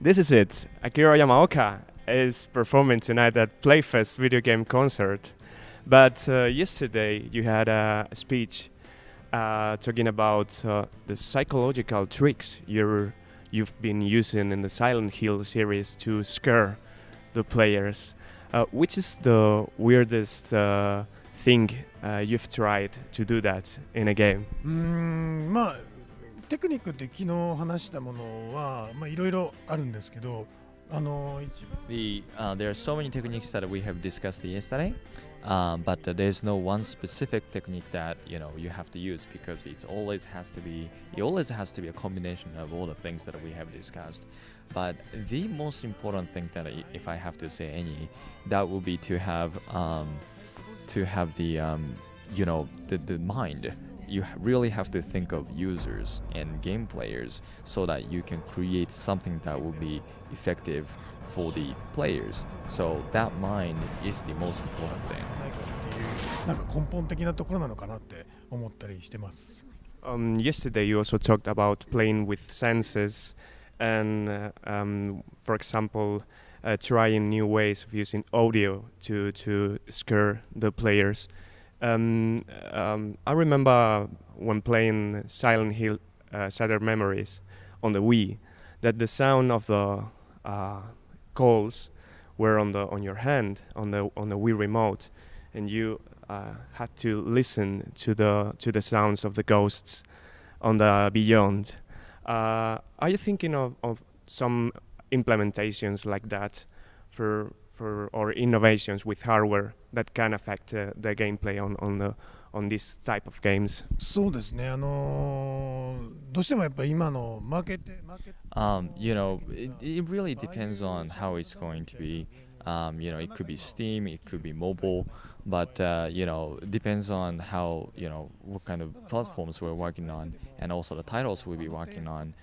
this is it. Akira Yamaoka is performing tonight at Playfest video game concert. But yesterday you had a speech talking about the psychological tricks you've been using in the Silent Hill series to scare the players. Which is the weirdest thing you've tried to do that in a game? まあテクニックって昨日話したものはいろいろあるんですけど、一番 There are so many techniques that we have discussed yesterday, but there's no one specific technique that you have to use because it always has to be a combination of all the things that we have discussed. But the most important thing that if I have to say any, that will be to have the the mind. You really have to think of users and game players so that you can create something that will be effective for the players. So that mind is the most important thing. なんか根本的なところなのかなって思ったりしてます。Yesterday you also talked about playing with senses and, for example, trying new ways of using audio to scare the players. I remember when playing Silent Hill Shattered Memories on the Wii that the sound of the calls were on your hand on the Wii remote, and you had to listen to the sounds of the ghosts on the Beyond. Are you thinking of some implementations like that for or innovations with hardware that can affect the gameplay on this type of games? そうですね。どうしてもやっぱり今のマーケット It really depends on how it's going to be. It could be Steam, it could be mobile, but it depends on how what kind of platforms we're working on, and also the titles we'll be working on.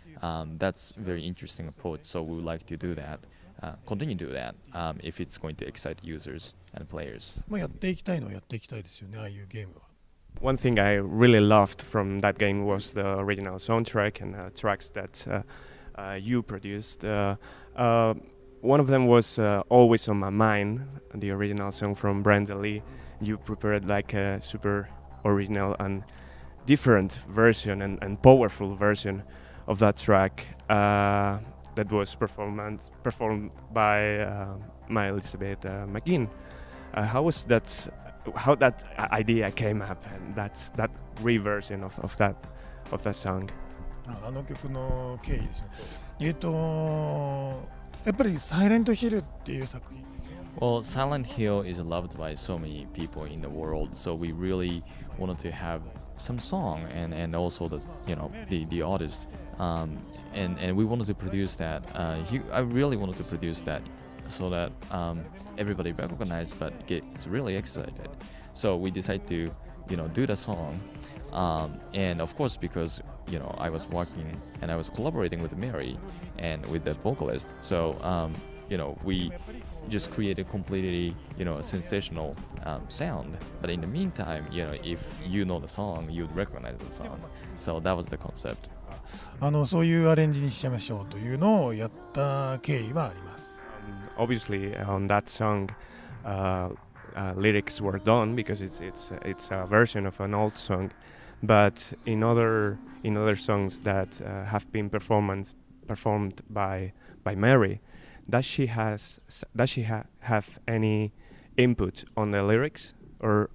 That's very interesting approach. So we would like to do that. Continue to do that if it's going to excite users and players. まあやっていきたいのはやっていきたいですよね。ああいうゲームは。One thing I really loved from that game was the original soundtrack and tracks that you produced. One of them was Always on My Mind, the original song from Brenda Lee. You prepared like a super original and different version and powerful version of that track that was performed by my Elizabeth McGinn. How that idea came up, and that reversion of that song? あの曲の経緯ですね。やっぱりサイレントヒルっていう作品。Well, Silent Hill is loved by so many people in the world, so we really wanted to have some song and also the artist, and we wanted to produce that. I really wanted to produce that so that everybody recognized but gets really excited. So we decided to do the song, and of course because I was working and I was collaborating with Mary and with the vocalist, so we just created completely a sensational sound. But in the meantime, if you know the song, you'd recognize the song. So that was the concept. そういうアレンジにしちゃいましょうというのをやった経緯はあります。Obviously, on that song, lyrics were done because it's a version of an old song. But in other songs that have been performed by Mary, does she have any input on the lyrics, or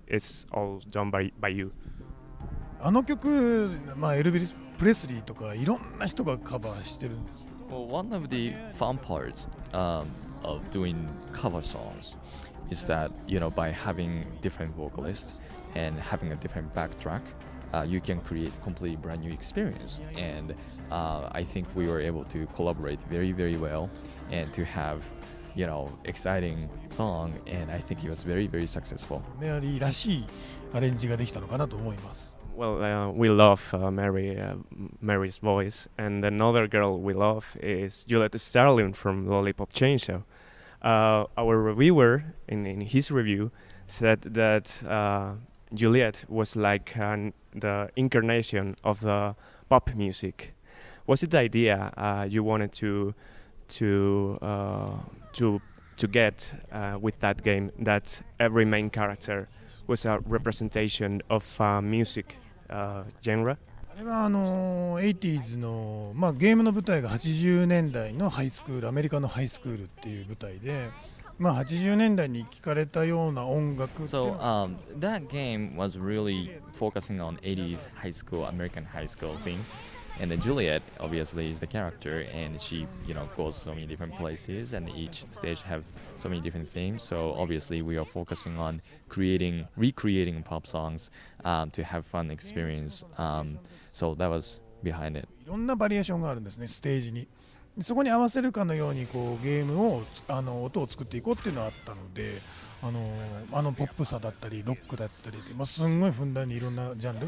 it's all done by you? あの曲、エルビス・プレスリーとかいろんな人がカバーしてるんです。Well, one of the fun parts of doing cover songs is that by having different vocalists and having a different backtrack, you can create completely brand new experience. And I think we were able to collaborate very, very well and to have exciting song, and I think it was very, very successful. メアリーらしいアレンジができたのかなと思います。Well, we love Mary's voice, and another girl we love is Juliet Starling from Lollipop Chainsaw. Our reviewer, in his review, said that Juliet was like the incarnation of the pop music. Was it the idea you wanted to get with that game that every main character was a representation of music genre? あれは80s の、ゲームの舞台が80年代のハイスクール、アメリカのハイスクールっていう舞台で、80年代に聞かれたような音楽っていうの So は that game was really focusing on 80s high school, American high school thing. And then Juliet obviously is the character, and she, goes so many different places, and each stage have so many different themes. So obviously we are focusing on recreating pop songs to have fun experience. So that was behind it. いろんなバリエーションがあるんですね、ステージに。そこに合わせるかのようにゲームを音を作っていこうっていうのがあったので、ポップさだったりロックだったりで、すんごいふんだんにいろんなジャン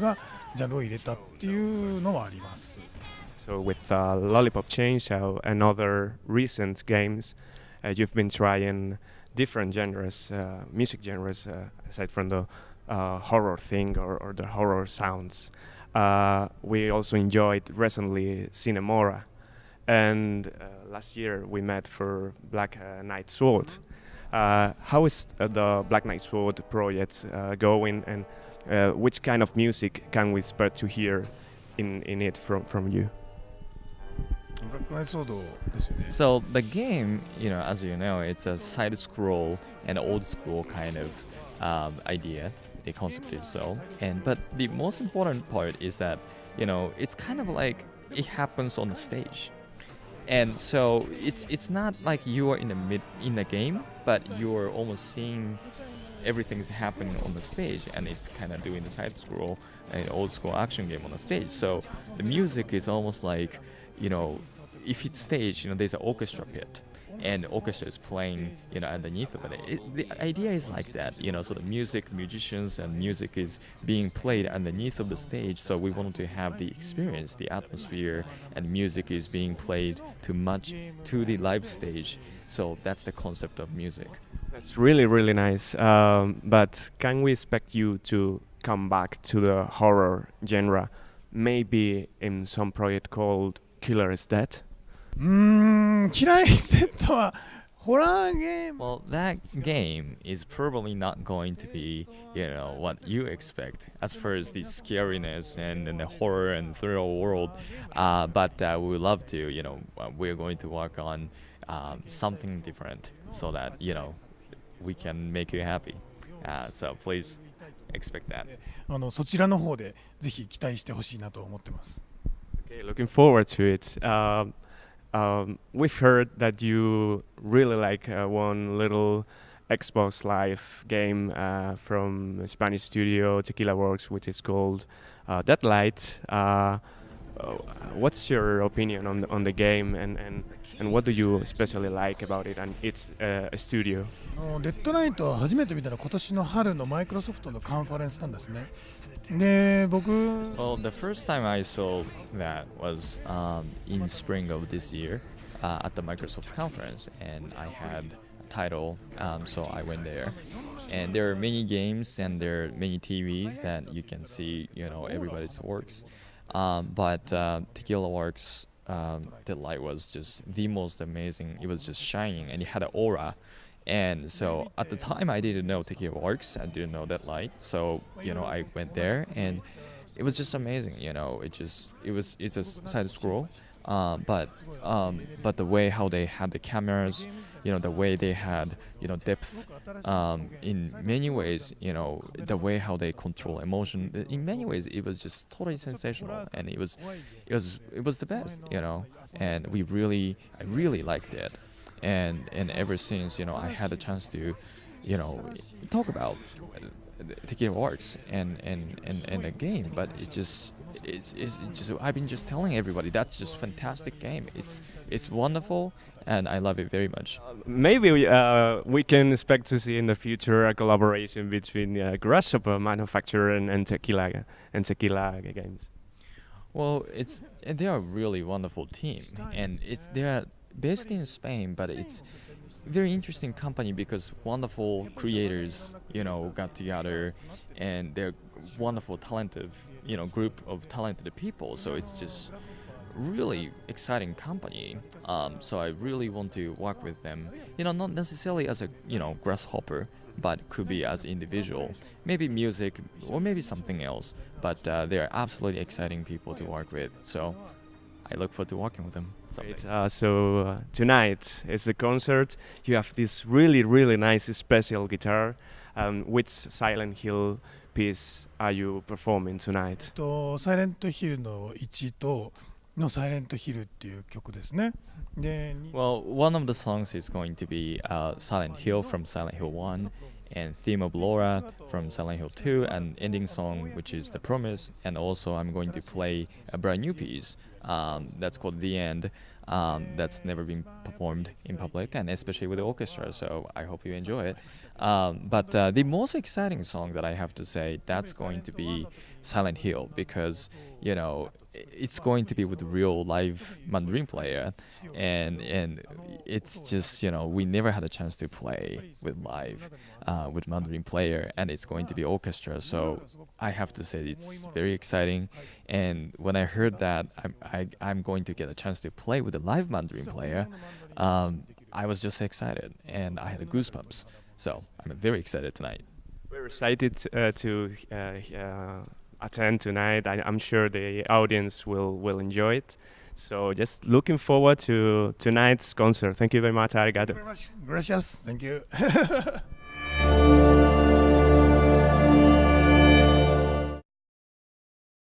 ルを入れたっていうのはあります。So with Lollipop Chainsaw and other recent games, you've been trying different genres, music genres, aside from the horror thing or the horror sounds. We also enjoyed recently Cinemora, and last year we met for Black Knight Sword. How is the Black Knight Sword project going, and which kind of music can we expect to hear in it from you? ブラックナイトソードですよね。 So the game, as you know, it's a side scroll and old school kind of idea. The concept is so, but the most important part is that it's kind of like it happens on the stage, and so it's not like you are in the game, but you're almost seeing everything's happening on the stage, and it's kind of doing the side scroll an old school action game on the stage. So the music is almost like if it's staged, there's an orchestra pit, and the orchestra is playing, underneath of it. The idea is like that, so the musicians and music is being played underneath of the stage. So we wanted to have the experience, the atmosphere, and music is being played to match to the live stage. So that's the concept of music. That's really, really nice. But can we expect you to come back to the horror genre, maybe in some project called Killer is Dead? キライセットはホラーゲーム。 Well, that game is probably not going to be, what you expect as far as the scariness and the horror and thriller world. But we would love to, we're going to work on something different so that, we can make you happy. So please expect that. そちらの方でぜひ期待してほしいなと思ってます。 Okay, looking forward to it. We've heard that you really like one little Xbox Live game from a Spanish studio, Tequila Works, which is called Deadlight. What's your opinion on the game, and what do you especially like about it and its studio? デッドライトは初めて見たのは今年の春のマイクロソフトのカンファレンスなんですね。で、僕 Well, the first time I saw that was in spring of this year at the Microsoft conference, and I had a title, so I went there. And there are many games and there are many TVs that you can see, everybody's works. But Tequila Works, the light was just the most amazing. It was just shining, and it had an aura. And so at the time I didn't know Tequila Works, I didn't know that light. So I went there, and it was just amazing. It's a side scroll, but the way how they had the cameras, the way they had depth, in many ways, the way how they control emotion. In many ways, it was just totally sensational, and it was the best, And I really liked it. And ever since, I had a chance to, talk about Tequila Works and the game, but it's just I've been just telling everybody that's just fantastic game. It's wonderful, and I love it very much. Maybe we can expect to see in the future a collaboration between Grasshopper manufacturer and Tequila games. Well, they are a really wonderful team, and they are based in Spain, but it's very interesting company because wonderful creators, got together, and they're wonderful, talented, group of talented people. So it's just really exciting company. So I really want to work with them. Not necessarily as a grasshopper, but could be as individual. Maybe music or maybe something else. But they are absolutely exciting people to work with. So I look forward to working with them. Great. So tonight is the concert. You have this really, really nice special guitar. Which Silent Hill piece are you performing tonight? サイレントヒルの1とのサイレントヒルっていう曲ですね。で、Well, one of the songs is going to be Silent Hill from Silent Hill 1 and Theme of Laura from Silent Hill 2 and ending song which is The Promise, and also I'm going to play a brand new piece that's called The End, that's never been performed in public and especially with the orchestra, so I hope you enjoy it. But the most exciting song that I have to say, that's going to be Silent Hill, because it's going to be with real live mandarin player, and it's just we never had a chance to play with live with mandarin player, and it's going to be orchestra, so I have to say it's very exciting. And when I heard that I'm going to get a chance to play with a live mandarin player, I was just excited and I had goosebumps, so I'm very excited tonight. We're excited to attend tonight. I'm sure the audience will enjoy it. So just looking forward to tonight's concert. Thank you very much. Arigato. Gracias. Thank you.